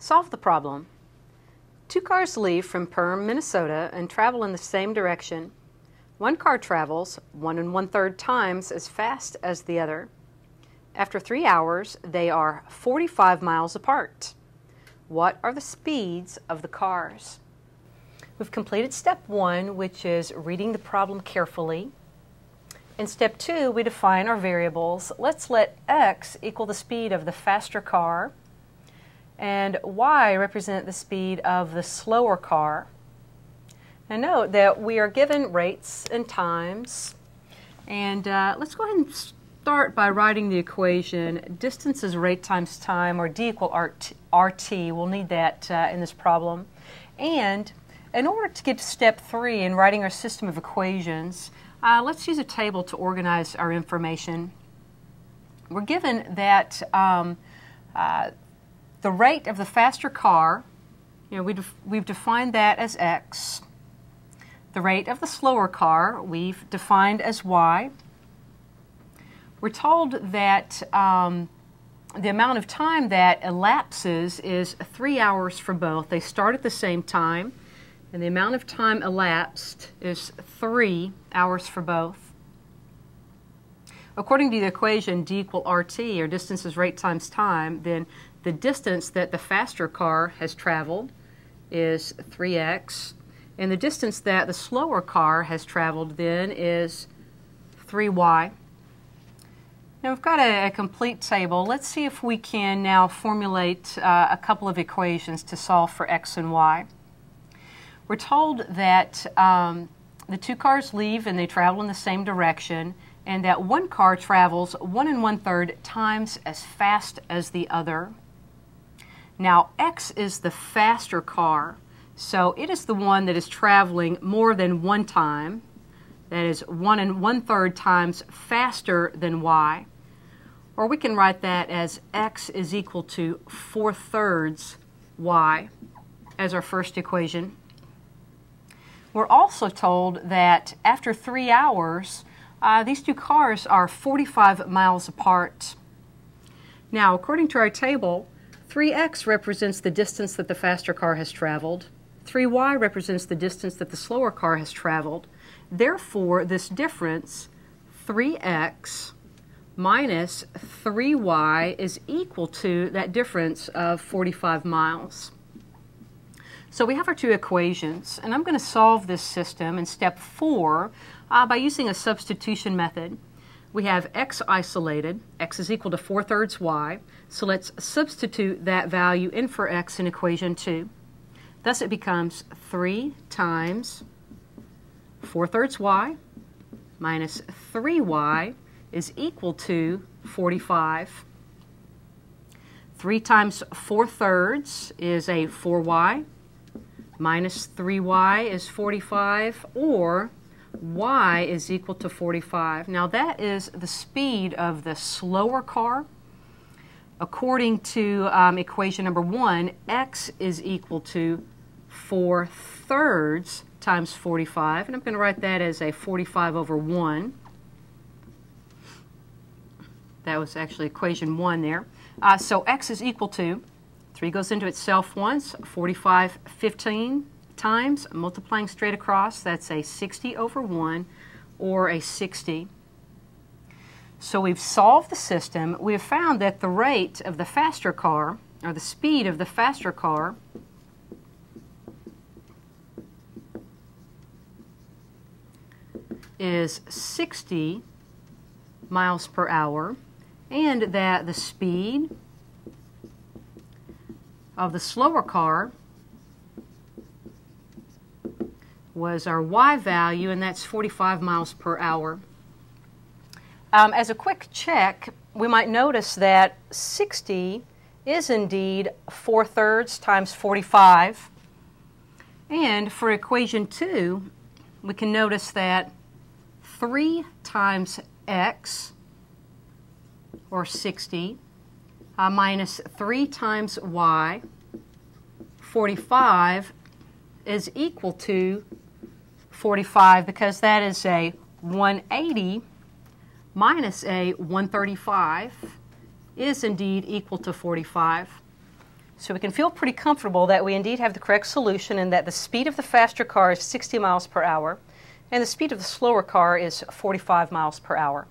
Solve the problem. Two cars leave from Perham, Minnesota and travel in the same direction. One car travels 1 1/3 times as fast as the other. After 3 hours, they are 45 miles apart. What are the speeds of the cars? We've completed step 1, which is reading the problem carefully. In step 2, we define our variables. Let's let x equal the speed of the faster car and y represent the speed of the slower car. And note that we are given rates and times. And let's go ahead and start by writing the equation. Distance is rate times time, or d equal RT. We'll need that in this problem. And in order to get to step 3 in writing our system of equations, let's use a table to organize our information. We're given that the rate of the faster car, we've defined that as x. The rate of the slower car, we've defined as y. We're told that the amount of time that elapses is 3 hours for both. They start at the same time, and the amount of time elapsed is 3 hours for both. According to the equation d equal RT, or distance is rate times time, then the distance that the faster car has traveled is 3x, and the distance that the slower car has traveled then is 3y. Now we've got a complete table. Let's see if we can now formulate a couple of equations to solve for x and y. We're told that the two cars leave and they travel in the same direction, and that one car travels 1 1/3 times as fast as the other. Now x is the faster car, so it is the one that is traveling more than one time. That is 1 1/3 times faster than y. Or we can write that as x is equal to 4/3 y as our first equation. We're also told that after 3 hours, these two cars are 45 miles apart. Now, according to our table, 3x represents the distance that the faster car has traveled. 3y represents the distance that the slower car has traveled. Therefore, this difference, 3x minus 3y, is equal to that difference of 45 miles. So we have our two equations, and I'm going to solve this system in step 4 by using a substitution method. We have x isolated. X is equal to 4/3 y. So let's substitute that value in for x in equation 2. Thus it becomes 3 times 4/3 y minus 3y is equal to 45. 3 times 4/3 is a 4y. Minus 3y is 45, or y is equal to 45. Now that is the speed of the slower car. According to equation number 1, x is equal to 4/3 times 45, and I'm going to write that as a 45 over 1. That was actually equation 1 there. So x is equal to 3 goes into itself once, 45 15 times, multiplying straight across, that's a 60 over 1, or a 60. So we've solved the system. We have found that the rate of the faster car, or the speed of the faster car, is 60 miles per hour, and that the speed of the slower car was our y value, and that's 45 miles per hour. As a quick check, we might notice that 60 is indeed 4/3 times 45. And for equation 2, we can notice that 3 times x, or 60, minus 3 times y, 45, is equal to 45, because that is a 180 minus a 135 is indeed equal to 45. So we can feel pretty comfortable that we indeed have the correct solution and that the speed of the faster car is 60 miles per hour and the speed of the slower car is 45 miles per hour.